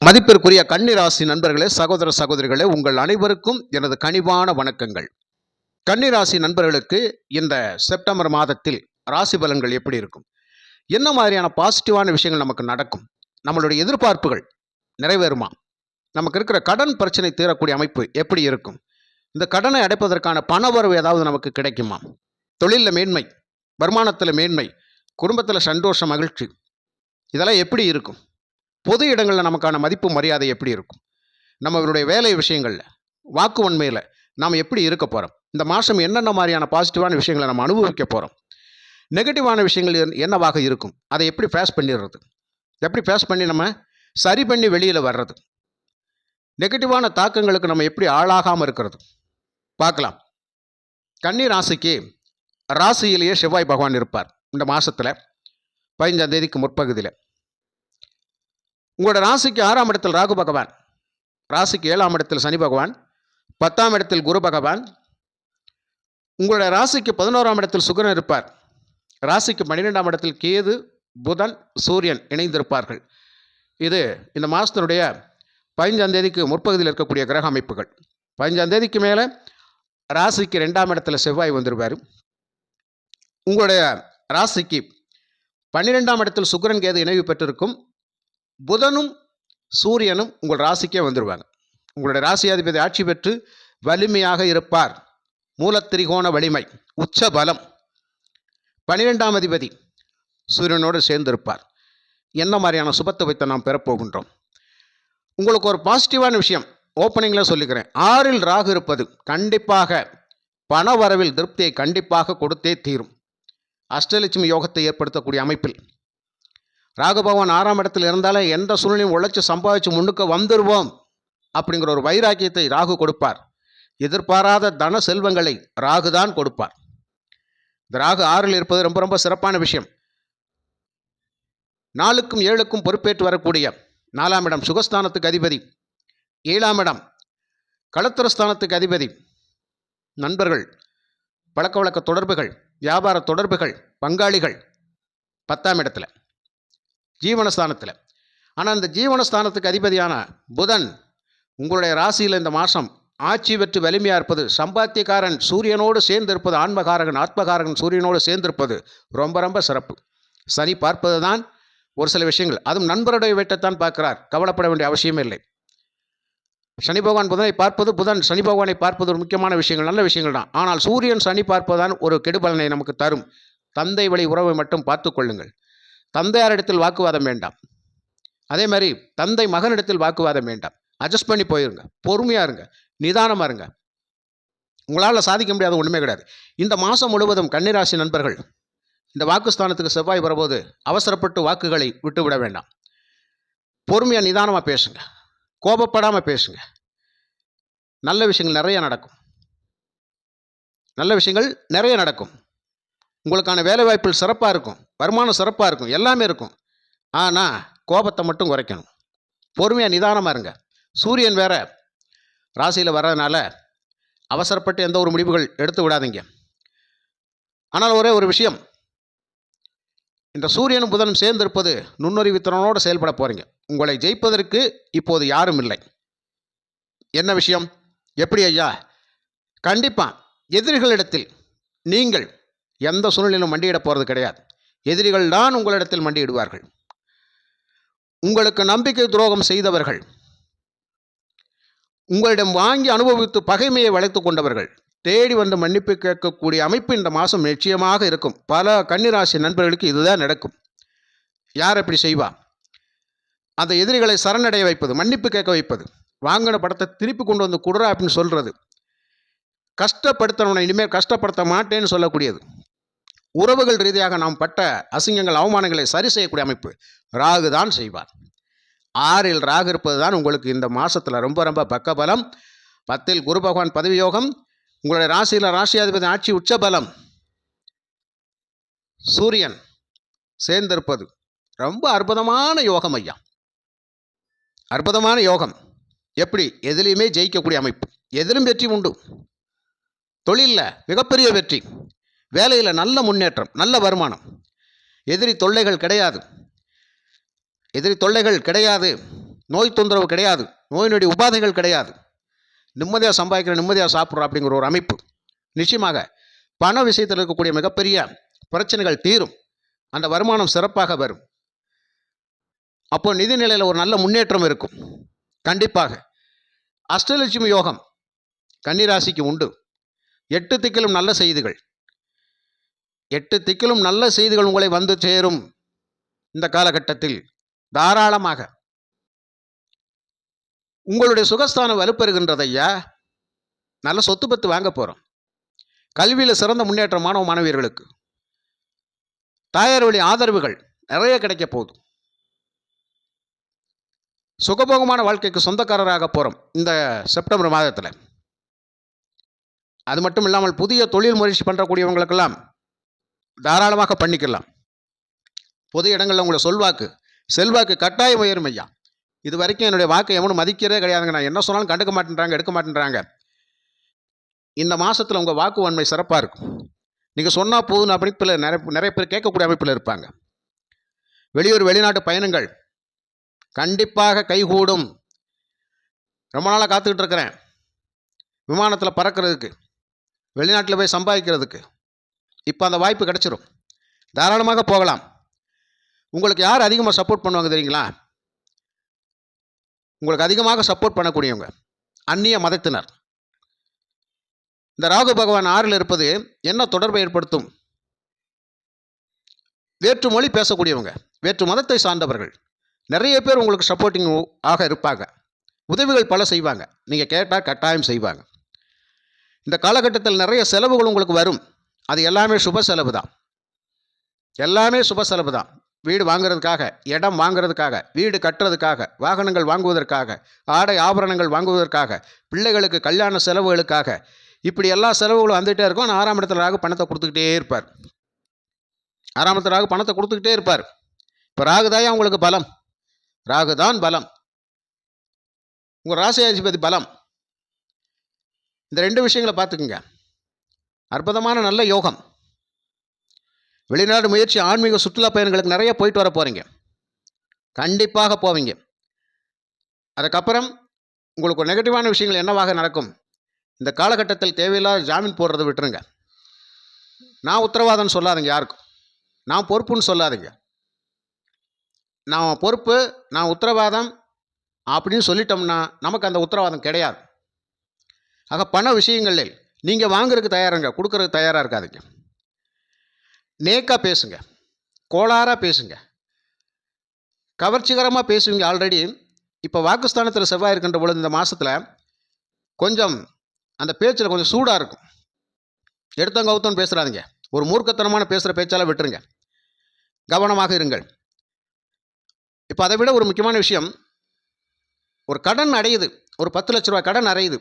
மதிப்பிற்குரிய கன்னிராசி நண்பர்களே, சகோதர சகோதரிகளே, உங்கள் அனைவருக்கும் எனது கனிவான வணக்கங்கள். கன்னிராசி நண்பர்களுக்கு இந்த செப்டம்பர் மாதத்தில் ராசி பலன்கள் எப்படி இருக்கும்? என்ன மாதிரியான பாசிட்டிவான விஷயங்கள் நமக்கு நடக்கும்? நம்மளுடைய எதிர்பார்ப்புகள் நிறைவேறுமா? நமக்கு இருக்கிற கடன் பிரச்சனை தீரக்கூடிய அமைப்பு எப்படி இருக்கும்? இந்த கடனை அடைப்பதற்கான பணவரவு ஏதாவது நமக்கு கிடைக்குமா? தொழிலில் மேன்மை, வருமானத்தில் மேன்மை, குடும்பத்தில் சந்தோஷம், மகிழ்ச்சி, இதெல்லாம் எப்படி இருக்கும்? பொது இடங்களில் நமக்கான மதிப்பு மரியாதை எப்படி இருக்கும்? நம்மளுடைய வேலை விஷயங்களில், வாக்கு உண்மையில் நாம் எப்படி இருக்க போகிறோம்? இந்த மாதம் என்னென்ன மாதிரியான பாசிட்டிவான விஷயங்களை நம்ம அனுபவிக்க போகிறோம்? நெகட்டிவான விஷயங்கள் என்னவாக இருக்கும்? அதை எப்படி ஃபேஸ் பண்ணிடுறது? எப்படி ஃபேஸ் பண்ணி நம்ம சரி பண்ணி வெளியில் வர்றது? நெகட்டிவான தாக்கங்களுக்கு நம்ம எப்படி ஆளாகாமல் இருக்கிறது? பார்க்கலாம். கன்னி ராசிக்கு ராசியிலேயே செவ்வாய் பகவான் இருப்பார். இந்த மாதத்தில் 15ஆம் தேதிக்கு முற்பகுதியில் உங்களோட ராசிக்கு 6ஆம் இடத்தில் ராகு பகவான், ராசிக்கு 7ஆம் இடத்தில் சனி பகவான், 10ஆம் இடத்தில் குரு பகவான், உங்களுடைய ராசிக்கு 11ஆம் இடத்தில் சுக்கிரன் இருப்பார். ராசிக்கு 12ஆம் இடத்தில் கேது, புதன், சூரியன் இணைந்திருப்பார்கள். இது இந்த மாதத்தினுடைய 15ஆம் தேதிக்கு முற்பகுதியில் இருக்கக்கூடிய கிரக அமைப்புகள். 15ஆம் தேதிக்கு மேலே ராசிக்கு 2ஆம் இடத்துல செவ்வாய் வந்துருவார். உங்களுடைய ராசிக்கு 12ஆம் இடத்தில் சுக்கிரன் கேது இணைவு பெற்றிருக்கும். புதனும் சூரியனும் உங்கள் ராசிக்கே வந்துடுவாங்க. உங்களுடைய ராசியாதிபதி ஆட்சி பெற்று வலிமையாக இருப்பார். மூலத்திரிகோண வலிமை, உச்ச பலம். 12ஆம் அதிபதி சூரியனோடு சேர்ந்திருப்பார். என்ன மாதிரியான சுபத்தை வைத்து நாம் பெறப்போகின்றோம்? உங்களுக்கு ஒரு பாசிட்டிவான விஷயம் ஓப்பனிங்கில் சொல்லிக்கிறேன். 6இல் ராகு இருப்பது கண்டிப்பாக பண வரவில் திருப்தியை கண்டிப்பாக கொடுத்தே தீரும். அஷ்டலட்சுமி யோகத்தை ஏற்படுத்தக்கூடிய அமைப்பில் ராகு பகவான் 6ஆம் இடத்தில் இருந்தாலும் எந்த சூழ்நிலையும் உழைச்சி சம்பாதிச்சு முன்னுக்கு வந்துடுவோம் அப்படிங்கிற ஒரு வைராக்கியத்தை ராகு கொடுப்பார். எதிர்பாராத தன செல்வங்களை ராகு தான் கொடுப்பார். இந்த ராகு 6இல் இருப்பது ரொம்ப ரொம்ப சிறப்பான விஷயம். 4க்கும் 7க்கும் பொறுப்பேற்று வரக்கூடிய 4ஆம் இடம் சுகஸ்தானத்துக்கு அதிபதி, 7ஆம் இடம் களத்திரஸ்தானத்துக்கு அதிபதி, நண்பர்கள், பழக்க வழக்க தொடர்புகள், வியாபார தொடர்புகள், பங்காளிகள் 10ஆம் இடத்துல ஜீவனஸ்தானத்தில். ஆனால் இந்த ஜீவனஸ்தானத்துக்கு அதிபதியான புதன் உங்களுடைய ராசியில் இந்த மாதம் ஆட்சி பெற்று வலிமையாக இருப்பது, சம்பாத்தியக்காரன் சூரியனோடு சேர்ந்திருப்பது, ஆன்மகாரகன் ஆத்மகாரகன் சூரியனோடு சேர்ந்திருப்பது ரொம்ப ரொம்ப சிறப்பு. சனி பார்ப்பது தான் ஒரு சில விஷயங்கள், அதுவும் நண்பருடைய வீட்டைத்தான் பார்க்கிறார், கவலைப்பட வேண்டிய அவசியமே இல்லை. சனி பகவான் புதனை பார்ப்பது, புதன் சனி பகவானை பார்ப்பது ஒரு முக்கியமான விஷயங்கள், நல்ல விஷயங்கள் தான். ஆனால் சூரியன் சனி பார்ப்பதுதான் ஒரு கெடுபலனை நமக்கு தரும். தந்தை வழி உறவை மட்டும் பார்த்து கொள்ளுங்கள். தந்தையாரிடத்தில் வாக்குவாதம் வேண்டாம். அதே மாதிரி தந்தை மகனிடத்தில் வாக்குவாதம் வேண்டாம். அட்ஜஸ்ட் பண்ணி போயிருங்க. பொறுமையாக இருங்க, நிதானமாக இருங்க. உங்களால் சாதிக்க முடியாத ஒன்றுமே கிடையாது. இந்த மாதம் முழுவதும் கன்னிராசி நண்பர்கள் இந்த வாக்குஸ்தானத்துக்கு செவ்வாய் வரும்போது அவசரப்பட்டு வாக்குகளை விட்டுவிட வேண்டாம். பொறுமையாக நிதானமாக பேசுங்க, கோபப்படாமல் பேசுங்க. நல்ல விஷயங்கள் நிறைய நடக்கும். நல்ல விஷயங்கள் நிறைய நடக்கும். உங்களுக்கான வேலைவாய்ப்புகள் சிறப்பாக இருக்கும், வருமானம் சிறப்பாக இருக்கும், எல்லாமே இருக்கும். ஆனால் கோபத்தை மட்டும் குறைக்கணும். பொறுமையாக நிதானமாக இருங்க. சூரியன் வேற ராசியில் வர்றதுனால அவசரப்பட்டு எந்த ஒரு முடிவுகள் எடுத்து விடாதீங்க. ஆனால் ஒரே ஒரு விஷயம், இந்த சூரியனும் புதனும் சேர்ந்திருப்பது நுண்ணறிவுத்திறனோடு செயல்பட போகிறீங்க. உங்களை ஜெயிப்பதற்கு இப்போது யாரும் இல்லை. என்ன விஷயம்? எப்படி ஐயா? கண்டிப்பாக எதிரிகளிடத்தில் நீங்கள் எந்த சூழ்நிலையிலும் மண்டியிட போகிறது கிடையாது. எதிரிகள் தான் உங்களிடத்தில் மண்டியிடுவார்கள். உங்களுக்கு நம்பிக்கை துரோகம் செய்தவர்கள், உங்களிடம் வாங்கி அனுபவித்து பகைமையை வளைத்து கொண்டவர்கள் தேடி வந்து மன்னிப்பு கேட்கக்கூடிய அமைப்பு இந்த மாதம் நிச்சயமாக இருக்கும். பல கன்னிராசி நண்பர்களுக்கு இதுதான் நடக்கும். யார் எப்படி செய்வா? அந்த எதிரிகளை சரணடைய வைப்பது, மன்னிப்பு கேட்க வைப்பது, வாங்கின படத்தை திருப்பி கொண்டு வந்து கொடுறா அப்படின்னு சொல்கிறது, கஷ்டப்படுத்தவனை இனிமேல் கஷ்டப்படுத்த மாட்டேன்னு சொல்லக்கூடியது, உறவுகள் ரீதியாக நாம் பட்ட அசிங்கங்கள் அவமானங்களை சரி செய்யக்கூடிய அமைப்பு ராகு தான் செய்வார். 6இல் ராகு இருப்பது தான் உங்களுக்கு இந்த மாதத்தில் ரொம்ப ரொம்ப பக்கபலம். 10இல் குரு பகவான் பதவி யோகம், உங்களுடைய ராசியில் ராசியாதிபதி ஆட்சி உச்சபலம், சூரியன் சேர்ந்திருப்பது ரொம்ப அற்புதமான யோகம் ஐயா, அற்புதமான யோகம். எப்படி? எதிலையுமே ஜெயிக்கக்கூடிய அமைப்பு, எதிலும் வெற்றி உண்டு. தொழிலில் மிகப்பெரிய வெற்றி, வேலையில் நல்ல முன்னேற்றம், நல்ல வருமானம், எதிரி தொல்லைகள் கிடையாது. எதிரி தொல்லைகள் கிடையாது. நோய் தொந்தரவு கிடையாது, நோய் நொடி உபாதைகள் கிடையாது, நிம்மதியாக சம்பாதிக்கிற நிம்மதியாக சாப்பிட்றோம் அப்படிங்கிற ஒரு அமைப்பு. நிச்சயமாக பண விஷயத்தில் இருக்கக்கூடிய மிகப்பெரிய பிரச்சனைகள் தீரும். அந்த வருமானம் சிறப்பாக வரும். அப்போ நிதிநிலையில் ஒரு நல்ல முன்னேற்றம் இருக்கும். கண்டிப்பாக அஷ்டலட்சுமி யோகம் கன்னிராசிக்கு உண்டு. 8 திக்கிலும் நல்ல செய்திகள், 8 திக்கிலும் நல்ல செய்திகள் உங்களை வந்து சேரும். இந்த காலகட்டத்தில் தாராளமாக உங்களுடைய சுகஸ்தானம் வலுப்பெறுகின்றது ஐயா. நல்ல சொத்து பத்து வாங்க போகிறோம். கல்வியில் சிறந்த முன்னேற்றம் மாணவ மாணவியர்களுக்கு. தாயார் வழி ஆதரவுகள் நிறைய கிடைக்க போகுது. சுகபோகமான வாழ்க்கைக்கு சொந்தக்காரராக போகிறோம் இந்த செப்டம்பர் மாதத்தில். அது மட்டும் இல்லாமல் புதிய தொழில் முயற்சி பண்ணுறக்கூடியவங்களுக்கெல்லாம் தாராளமாக பண்ணிக்கலாம். பொது இடங்களில் உங்களை செல்வாக்கு கட்டாயம் உயரும் ஐயா. இது வரைக்கும் என்னுடைய வாக்கை எவனும் மதிக்கிறதே கிடையாதுங்க. நான் என்ன சொன்னாலும் கண்டுக்க மாட்டேன்றாங்க, எடுக்க மாட்டேன்றாங்க. இந்த மாதத்தில் உங்கள் வாக்கு வன்மை சிறப்பாக இருக்கும். நீங்கள் சொன்னால் போதுன்னு அமைப்பில் நிறைய பேர் கேட்கக்கூடிய அமைப்பில் இருப்பாங்க. வெளியூர் வெளிநாட்டு பயணங்கள் கண்டிப்பாக கைகூடும். ரொம்ப நாளாக காத்துக்கிட்டு இருக்கிறேன் விமானத்தில் பறக்கிறதுக்கு, வெளிநாட்டில் போய் சம்பாதிக்கிறதுக்கு. இப்போ அந்த வாய்ப்பு கிடைச்சிரும். தாராளமாக போகலாம். உங்களுக்கு யார் அதிகமாக சப்போர்ட் பண்ணுவாங்க தெரியுங்களா? உங்களுக்கு அதிகமாக சப்போர்ட் பண்ணக்கூடியவங்க அந்நிய மதத்தினர். இந்த ராகு பகவான் 6ல் இருப்பது என்ன தொடர்பை ஏற்படுத்தும்? வேற்று மொழி பேசக்கூடியவங்க, வேற்று மதத்தை சார்ந்தவர்கள் நிறைய பேர் உங்களுக்கு சப்போர்ட்டிங் ஆக இருப்பாங்க. உதவிகள் பல செய்வாங்க. நீங்கள் கேட்டால் கட்டாயம் செய்வாங்க. இந்த காலகட்டத்தில் நிறைய செலவுகள் உங்களுக்கு வரும். அது எல்லாமே சுப செலவு தான். எல்லாமே சுப செலவு தான். வீடு வாங்குறதுக்காக, இடம் வாங்குறதுக்காக, வீடு கட்டுறதுக்காக, வாகனங்கள் வாங்குவதற்காக, ஆடை ஆபரணங்கள் வாங்குவதற்காக, பிள்ளைகளுக்கு கல்யாண செலவுகளுக்காக, இப்படி எல்லா செலவுகளும் வந்துகிட்டே இருக்கும். ஆனால் 6ஆம் இடத்துல ராகு பணத்தை கொடுத்துக்கிட்டே இருப்பார். 6ஆம் இடத்துல ராகு பணத்தை கொடுத்துக்கிட்டே இருப்பார். இப்போ ராகுதாயா உங்களுக்கு பலம். ராகுதான் பலம். உங்கள் ராசியாதிபதி பலம். இந்த 2 விஷயங்களை பார்த்துக்குங்க. அற்புதமான நல்ல யோகம். வெளிநாடு முயற்சி, ஆன்மீக சுற்றுலா பயணங்களுக்கு நிறைய போயிட்டு வர போகிறீங்க. கண்டிப்பாக போவீங்க. அதுக்கப்புறம் உங்களுக்கு நெகட்டிவான விஷயங்கள் என்னவாக நடக்கும்? இந்த காலகட்டத்தில் தேவையில்லாத ஜாமீன் போடுறதை விட்டுருங்க. நான் உத்தரவாதம் சொல்லாதீங்க யாருக்கும். நான் பொறுப்புன்னு சொல்லாதீங்க. நான் பொறுப்பு, நான் உத்தரவாதம் அப்படின்னு சொல்லிட்டோம்னா நமக்கு அந்த உத்தரவாதம் கிடையாது. ஆக பண விஷயங்களில் நீங்கள் வாங்குறதுக்கு தயாருங்க, கொடுக்கறதுக்கு தயாராக இருக்காதீங்க. நேக்காக பேசுங்க, கோளாறாக பேசுங்க, கவர்ச்சிகரமாக பேசுவீங்க. ஆல்ரெடி இப்போ வாக்குஸ்தானத்தில் செவ்வாய் இருக்கின்ற பொழுது இந்த மாதத்தில் கொஞ்சம் அந்த பேச்சில் கொஞ்சம் சூடாக இருக்கும். எடுத்தவங்க கவுத்தவன் பேசுகிறாதீங்க. ஒரு மூர்க்கத்தனமான பேசுகிற பேச்சால் விட்டுருங்க. கவனமாக இருங்கள். இப்போ அதை விட ஒரு முக்கியமான விஷயம், ஒரு கடன் அடையுது, ஒரு 10 லட்ச ரூபாய் கடன் அடையுது.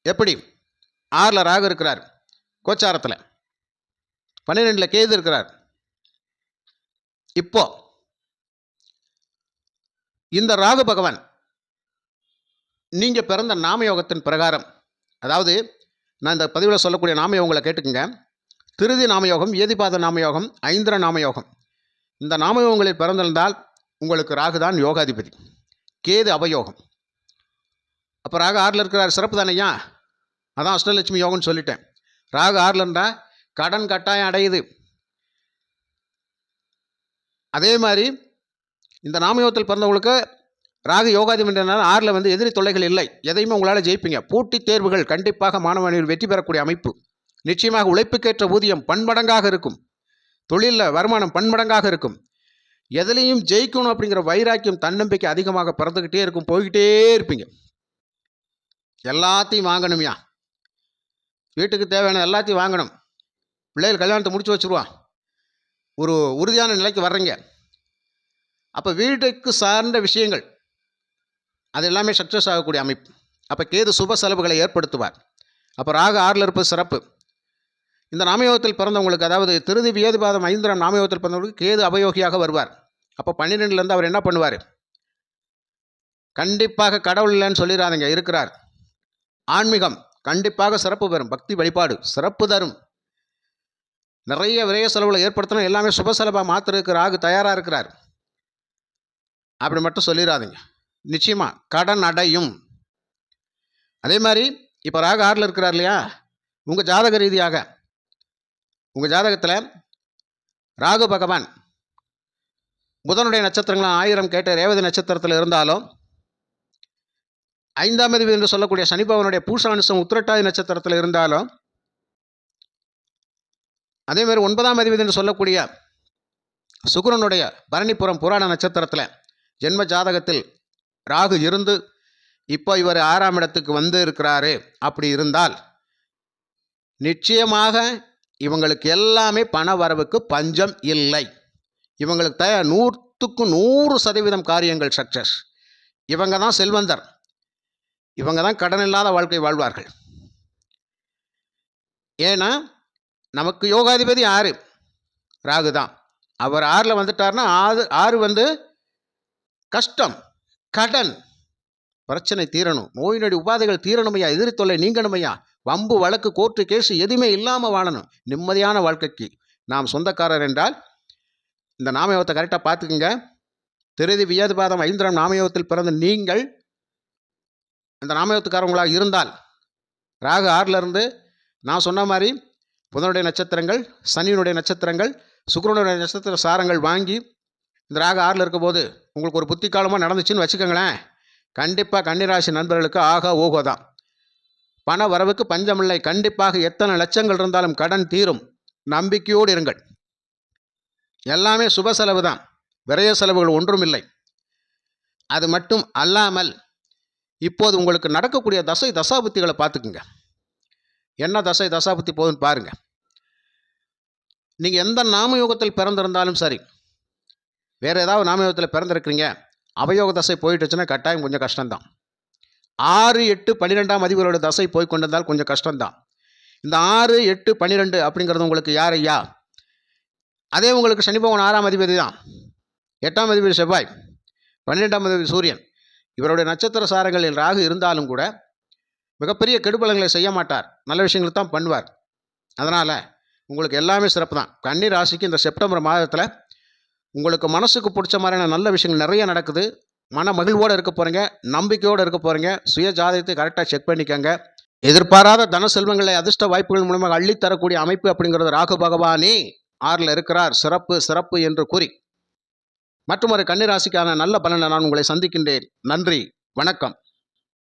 எப்படி? 6ல் ராகு இருக்கிறார், கோச்சாரத்தில் 12ல் கேது இருக்கிறார். இப்போ இந்த ராகு பகவான் நீங்கள் பிறந்த நாமயோகத்தின் பிரகாரம், அதாவது நான் இந்த பதிவில் சொல்லக்கூடிய நாமயோகங்களை கேட்டுக்குங்க. திருதி நாமயோகம், ஏதிபாத நாமயோகம், ஐந்திர நாமயோகம். இந்த நாமயோகங்களில் பிறந்திருந்தால் உங்களுக்கு ராகு தான் யோகாதிபதி, கேது அபயோகம். அப்போ ராகு 6ல் இருக்கிறார், சிறப்பு தானையா? அதான் அஷ்டலட்சுமி யோகம்னு சொல்லிட்டேன். ராகு 6ல் இருந்தால் கடன் கட்டாயம் அடையுது. அதே மாதிரி இந்த நாமயோகத்தில் பிறந்தவங்களுக்கு ராகு யோகாதிபதினால 6ல் வந்து எதிரி தொல்லைகள் இல்லை. எதையுமே உங்களால் ஜெயிப்பீங்க. போட்டித் தேர்வுகள் கண்டிப்பாக மாணவர்கள் வெற்றி பெறக்கூடிய அமைப்பு. நிச்சயமாக உழைப்புக்கேற்ற ஊதியம் பன்மடங்காக இருக்கும். தொழிலில் வருமானம் பன்மடங்காக இருக்கும். எதுலேயும் ஜெயிக்கணும் அப்படிங்கிற வைராக்கியம், தன்னம்பிக்கை அதிகமாக பிறந்துக்கிட்டே இருக்கும். போய்கிட்டே இருப்பீங்க. எல்லாத்தையும் வாங்கணும்யா. வீட்டுக்கு தேவையான எல்லாத்தையும் வாங்கணும். பிள்ளைகள் கல்யாணத்தை முடிச்சு வச்சுருவான். ஒரு உறுதியான நிலைக்கு வர்றீங்க. அப்போ வீட்டுக்கு சார்ந்த விஷயங்கள் அது எல்லாமே சக்ஸஸ் ஆகக்கூடிய அமைப்பு. அப்போ கேது சுப செலவுகளை ஏற்படுத்துவார். அப்போ ராகு 6ல் இருப்பது சிறப்பு. இந்த நாமயோகத்தில் பிறந்தவங்களுக்கு, அதாவது திருதி வியேதிபாதம் 5ஆம் நாமயோகத்தில் பிறந்தவங்களுக்கு கேது அபயோகியாக வருவார். அப்போ 12லேருந்து அவர் என்ன பண்ணுவார்? கண்டிப்பாக கடவுள் இல்லைன்னு சொல்லிடாதீங்க, இருக்கிறார். ஆன்மீகம் கண்டிப்பாக சிறப்பு பெறும். பக்தி வழிபாடு சிறப்பு தரும். நிறைய விரைய செலவுகளை ஏற்படுத்தணும். எல்லாமே சுப செலவாக மாற்றுறதுக்கு ராகு தயாராக இருக்கிறார். அப்படி மட்டும் சொல்லிடாதீங்க. நிச்சயமா கடன் அடையும். அதே மாதிரி இப்போ ராகு 6ல் இருக்கிறார் இல்லையா, உங்கள் ஜாதக ரீதியாக உங்கள் ஜாதகத்தில் ராகு பகவான் புதனுடைய நட்சத்திரங்கள் 1000 கேட்ட ரேவதி நட்சத்திரத்தில் இருந்தாலும், 5ஆம் அதிபதி என்று சொல்லக்கூடிய சனி பகவானுடைய பூசானுசம் உத்திரட்டாதி நட்சத்திரத்தில் இருந்தாலும், அதே மாதிரி 9ஆம் அதிபதி என்று சொல்லக்கூடிய சுக்கிரனுடைய பரணிப்புறம் புராண நட்சத்திரத்தில் ஜென்ம ஜாதகத்தில் ராகு இருந்து இப்போ இவர் 6ஆம் இடத்துக்கு வந்து இருக்கிறாரு. அப்படி இருந்தால் நிச்சயமாக இவங்களுக்கு எல்லாமே பண வரவுக்கு பஞ்சம் இல்லை. இவங்களுக்கு 100க்கு 100% காரியங்கள் சக்சஸ். இவங்க தான் செல்வந்தர். இவங்க தான் கடன் இல்லாத வாழ்க்கை வாழ்வார்கள். ஏன்னா நமக்கு யோகாதிபதி 6 ராகு தான். அவர் 6ல் வந்துட்டார்னா 6 வந்து கஷ்டம், கடன், பிரச்சனை தீரணும், நோய் நொடி உபாதைகள் தீரணுமையா, எதிரி தொல்லை நீங்கணுமையா, வம்பு வழக்கு கோர்ட்டு கேஸு எதுவுமே இல்லாமல் வாழணும். நிம்மதியான வாழ்க்கைக்கு நாம் சொந்தக்காரர் என்றால் இந்த நாமயோகத்தை கரெக்டாக பார்த்துக்குங்க. திருதி வியது பாதம் 5ஆம் நாமயோகத்தில் பிறந்த நீங்கள் இந்த நாமயோகத்துக்காரவங்களாக இருந்தால் ராகு 6ல் இருந்து நான் சொன்ன மாதிரி புதனுடைய நட்சத்திரங்கள், சனியினுடைய நட்சத்திரங்கள், சுக்கிரனுடைய நட்சத்திர சாரங்கள் வாங்கி இந்த ராகு 6ல் இருக்கும்போது உங்களுக்கு ஒரு புத்தி காலமாக நடந்துச்சுன்னு வச்சுக்கோங்களேன், கண்டிப்பாக கன்னிராசி நண்பர்களுக்கு ஆகா ஓகோ தான். பண வரவுக்கு பஞ்சமில்லை. கண்டிப்பாக எத்தனை லட்சங்கள் இருந்தாலும் கடன் தீரும். நம்பிக்கையோடு இருங்கள். எல்லாமே சுப செலவு தான், விரய செலவுகள் ஒன்றும் இல்லை. அது மட்டும் அல்லாமல் இப்போது உங்களுக்கு நடக்கக்கூடிய தசை தசாபுத்திகளை பார்த்துக்குங்க. என்ன தசை தசாபுத்தி போகுதுன்னு பாருங்கள். நீங்கள் எந்த நாமயோகத்தில் பிறந்திருந்தாலும் சரி, வேறு ஏதாவது நாமயோகத்தில் பிறந்திருக்கிறீங்க, அவயோக தசை போயிட்டுச்சுன்னா கட்டாயம் கொஞ்சம் கஷ்டம்தான். 6, 8, 12ஆம் அதிபதியோட தசை போய் கொண்டிருந்தால் கொஞ்சம் கஷ்டம்தான். இந்த 6, 8, 12 அப்படிங்கிறது உங்களுக்கு யார் ஐயா? அதே உங்களுக்கு சனி பகவான் 6ஆம் அதிபதி தான். 8ஆம் அதிபதி செவ்வாய், 12ஆம் அதிபதி சூரியன். இவருடைய நட்சத்திர சாரங்களில் ராகு இருந்தாலும் கூட மிகப்பெரிய கெடுபலங்களை செய்ய மாட்டார், நல்ல விஷயங்களை தான் பண்ணுவார். அதனால் உங்களுக்கு எல்லாமே சிறப்பு தான். கன்னி ராசிக்கு இந்த செப்டம்பர் மாதத்தில் உங்களுக்கு மனசுக்கு பிடிச்ச மாதிரியான நல்ல விஷயங்கள் நிறைய நடக்குது. மன மகிழ்வோடு இருக்க போகிறீங்க, நம்பிக்கையோடு இருக்க போகிறீங்க. சுய ஜாதகத்தை கரெக்டாக செக் பண்ணிக்கங்க. எதிர்பாராத தன செல்வங்களை அதிர்ஷ்ட வாய்ப்புகள் மூலமாக அள்ளித்தரக்கூடிய அமைப்பு அப்படிங்கிறது ராகு பகவானே 6ல் இருக்கிறார். சிறப்பு சிறப்பு என்று கூறி மற்றும் ஒரு கன்னிராசிக்கான நல்ல பலனை நான் உங்களை சந்திக்கின்றேன். நன்றி, வணக்கம்.